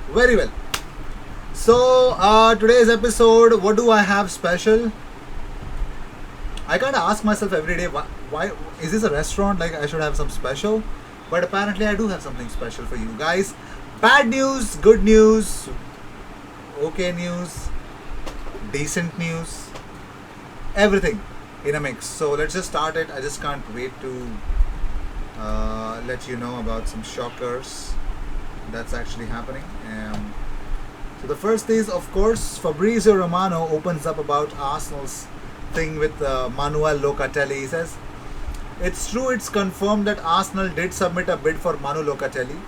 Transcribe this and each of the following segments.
Very well. So, today's episode, what do I have special? I kind of ask myself every day, why is this a restaurant? Like, I should have some special. But apparently, I do have something special for you guys. Bad news, good news, okay news, decent news, everything in a mix. So, let's just start it. I just can't wait to let you know about some shockers that's actually happening. So the first is, of course, Fabrizio Romano opens up about Arsenal's thing with Manuel Locatelli. He says, "It's true, it's confirmed that Arsenal did submit a bid for Manu Locatelli.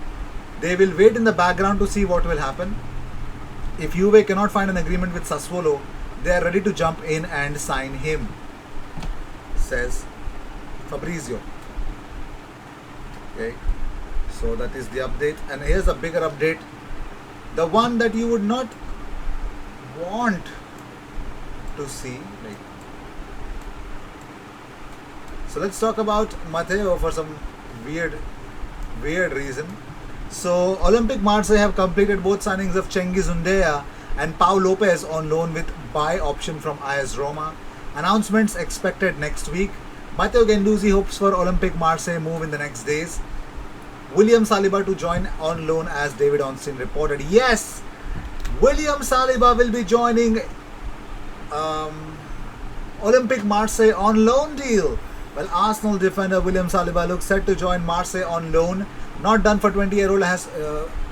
They will wait in the background to see what will happen. If Juve cannot find an agreement with Sassuolo, they are ready to jump in and sign him," says Fabrizio. Okay, so that is the update. And here's a bigger update. The one that you would not want to see. So let's talk about Matteo for some weird reason. So Olympique Marseille have completed both signings of Cengiz Undea and Pau Lopez on loan with buy option from AS Roma. Announcements expected next week. Matteo Guendouzi hopes for Olympique Marseille move in the next days. William Saliba to join on loan, as David Ornstein reported. Yes, William Saliba will be joining Olympique Marseille on loan deal. Well, Arsenal defender William Saliba looks set to join Marseille on loan. Not done for 20-year-old has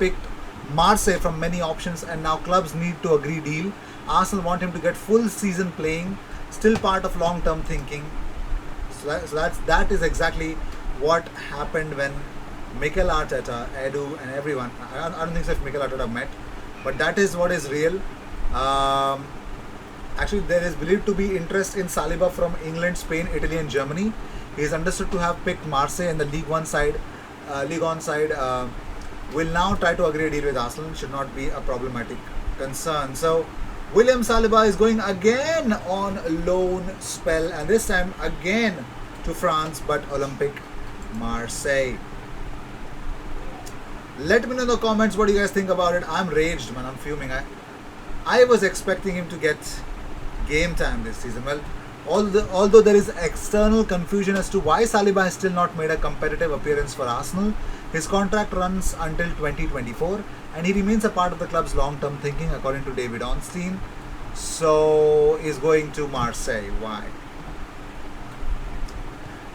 picked Marseille from many options, and now clubs need to agree deal. Arsenal want him to get full season playing. Still part of long-term thinking. So that is exactly what happened when Mikel Arteta, Edu, and everyone. I don't think so if Mikel Arteta met, but that is what is real. Actually, there is believed to be interest in Saliba from England, Spain, Italy, and Germany. He is understood to have picked Marseille, and the League On side will now try to agree a deal with Arsenal. Should not be a problematic concern. So, William Saliba is going again on loan spell, and this time again to France, but Olympique Marseille. Let me know in the comments what you guys think about it. I'm raged, man. I'm fuming. I was expecting him to get game time this season. Well, although there is external confusion as to why Saliba has still not made a competitive appearance for Arsenal, his contract runs until 2024 and he remains a part of the club's long-term thinking, according to David Ornstein. So, he's going to Marseille. Why?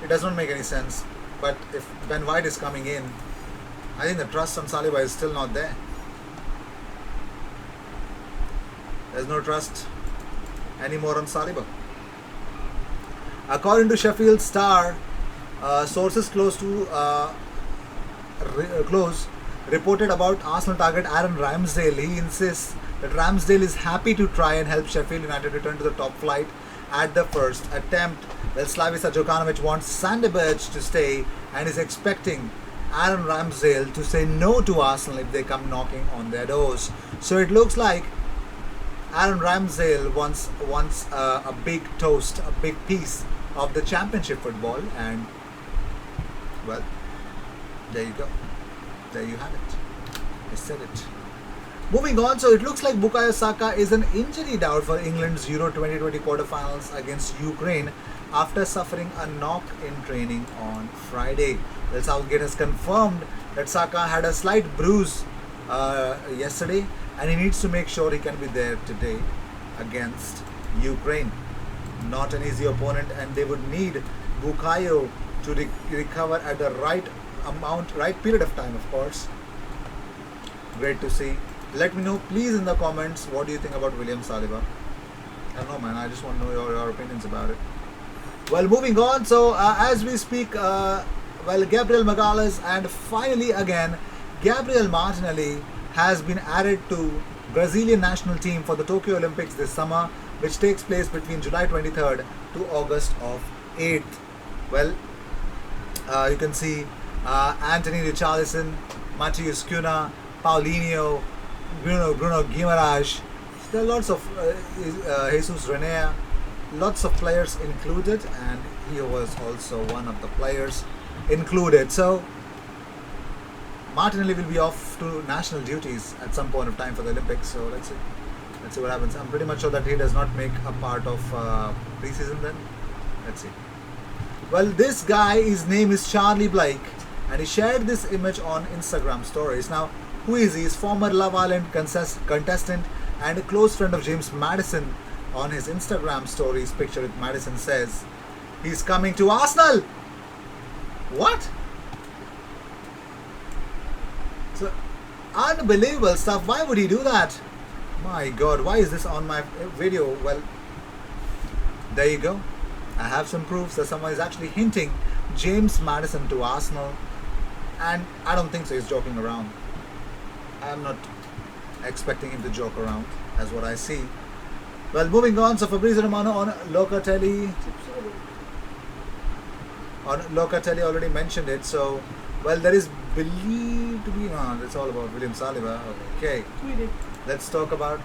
It does not make any sense. But if Ben White is coming in, I think the trust on Saliba is still not there. There's no trust anymore on Saliba. According to Sheffield Star, sources close reported about Arsenal target Aaron Ramsdale. He insists that Ramsdale is happy to try and help Sheffield United return to the top flight at the first attempt. Well, Slavica Jokanovic wants Sander Berge to stay and is expecting Aaron Ramsdale to say no to Arsenal if they come knocking on their doors. So it looks like Aaron Ramsdale wants a big toast, a big piece of the championship football, and well, there you go. There you have it. I said it. Moving on, so it looks like Bukayo Saka is an injury doubt for England's Euro 2020 quarterfinals against Ukraine after suffering a knock in training on Friday. Well, Southgate has confirmed that Saka had a slight bruise yesterday and he needs to make sure he can be there today against Ukraine. Not an easy opponent, and they would need Bukayo to recover at the right period of time, of course. Great to see. Let me know please in the comments what do you think about William Saliba. I don't know, man, I just want to know your opinions about it. Well, moving on, so as we speak, Gabriel Magalhaes and finally again Gabriel Martinelli has been added to Brazilian national team for the Tokyo Olympics this summer, which takes place between July 23rd to August of 8th. Well, you can see Anthony Richarlison, Matheus Cunha, Paulinho, Bruno Guimaraes. There are lots of Jesus Renea, lots of players included, and he was also one of the players included. So Martinelli will be off to national duties at some point of time for the Olympics. So let's see. Let's see what happens. I'm pretty much sure that he does not make a part of preseason then. Let's see. Well, this guy, his name is Charlie Blake, and he shared this image on Instagram stories. Now, who is he? He's former Love Island contestant and a close friend of James Maddison. On his Instagram stories picture with Maddison says, he's coming to Arsenal. What? So, unbelievable stuff. Why would he do that? My God, why is this on my video? Well, there you go. I have some proofs that someone is actually hinting James Maddison to Arsenal, and I don't think so. He's joking around. I'm not expecting him to joke around, as what I see. Well, moving on. So Fabrizio Romano on Locatelli. Already mentioned it. So, well, there is believed to be. No, it's all about William Saliba. Okay. Let's talk about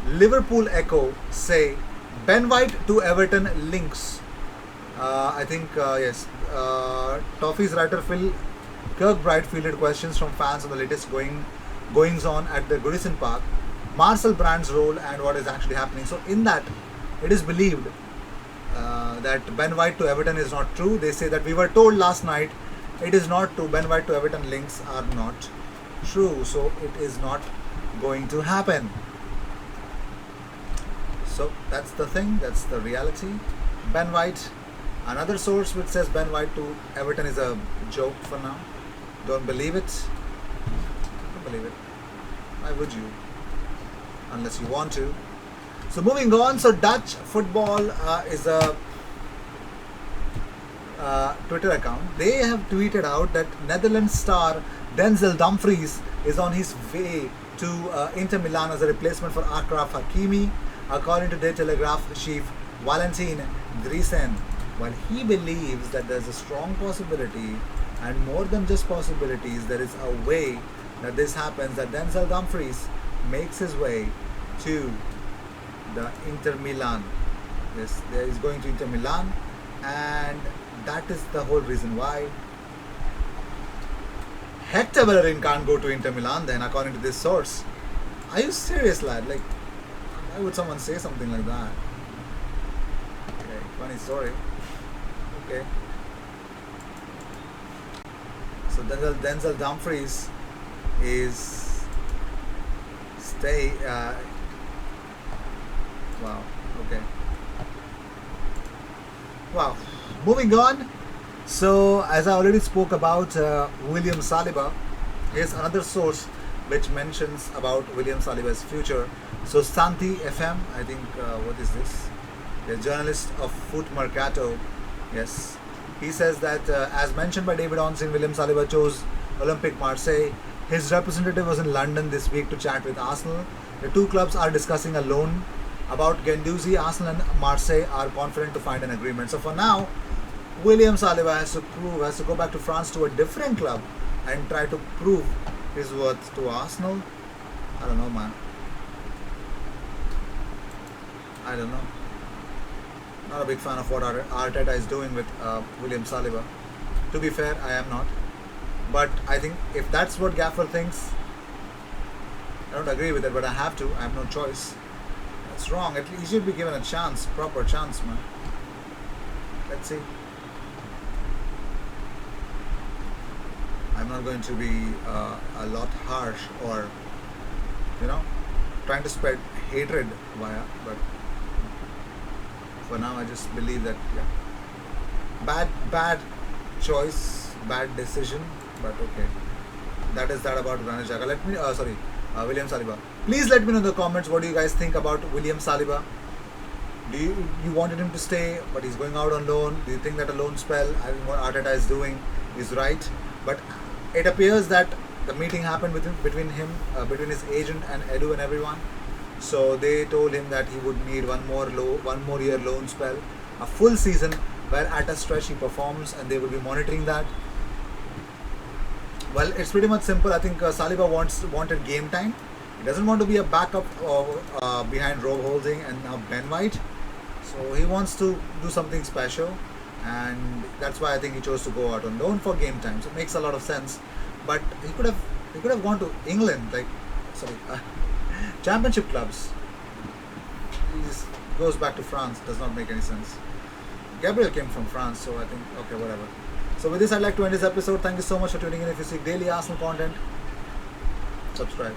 Liverpool Echo say Ben White to Everton links. I think yes. Toffee's writer Phil Kirkbride fielded questions from fans on the latest goings on at the Goodison Park, Marcel Brandt's role and what is actually happening. So in that, it is believed that Ben White to Everton is not true. They say that we were told last night it is not true. Ben White to Everton links are not true. So it is not going to happen. So that's the thing. That's the reality. Ben White. Another source which says Ben White to Everton is a joke for now. Don't believe it. Don't believe it. Why would you? Unless you want to. So moving on. So Dutch football is a Twitter account. They have tweeted out that Netherlands star Denzel Dumfries is on his way to Inter Milan as a replacement for Achraf Hakimi, according to the Telegraph chief Valentin Driesen. While he believes that there's a strong possibility, and more than just possibilities, there is a way that this happens, that Denzel Dumfries makes his way to the Inter Milan. Yes, there is going to Inter Milan, and that is the whole reason why. Hector Bellerin can't go to Inter Milan then, according to this source. Are you serious, lad? Like, why would someone say something like that? Okay, funny story. Okay. So Denzel Dumfries is wow. Okay. Wow. Moving on. So as I already spoke about William Saliba, here's another source which mentions about William Saliba's future. So Santi FM, I think, what is this? The journalist of Foot Mercato. Yes, he says that as mentioned by David Onsin, William Saliba chose Olympique Marseille. His representative was in London this week to chat with Arsenal. The two clubs are discussing a loan. About Guendouzi, Arsenal and Marseille are confident to find an agreement. So for now, William Saliba has to go back to France to a different club and try to prove his worth to Arsenal. I don't know, man. I don't know. Not a big fan of what Arteta is doing with William Saliba. To be fair, I am not. But I think if that's what Gaffer thinks, I don't agree with it, but I have to. I have no choice. That's wrong. At least he should be given a chance, proper chance, man. Let's see. I'm not going to be a lot harsh or, trying to spread hatred via, but for now I just believe that, yeah, bad choice, bad decision, but okay. That is that about Granit Xhaka. Let me, William Saliba. Please let me know in the comments what do you guys think about William Saliba. Do you wanted him to stay, but he's going out on loan? Do you think that a loan spell, I think what Arteta is doing is right? But it appears that the meeting happened between his agent and Edu and everyone. So they told him that he would need one more year loan spell, a full season where at a stretch he performs, and they will be monitoring that. Well, it's pretty much simple. I think Saliba wanted game time. He doesn't want to be a backup behind Rob Holding and now Ben White. So he wants to do something special. and that's why I think he chose to go out on loan for game time. So it makes a lot of sense. But he could have gone to England, like sorry, championship clubs. He just goes back to France. Does not make any sense. Gabriel came from France, so I think okay, whatever. So with this, I'd like to end this episode. Thank you so much for tuning in. If you seek daily Arsenal content, subscribe.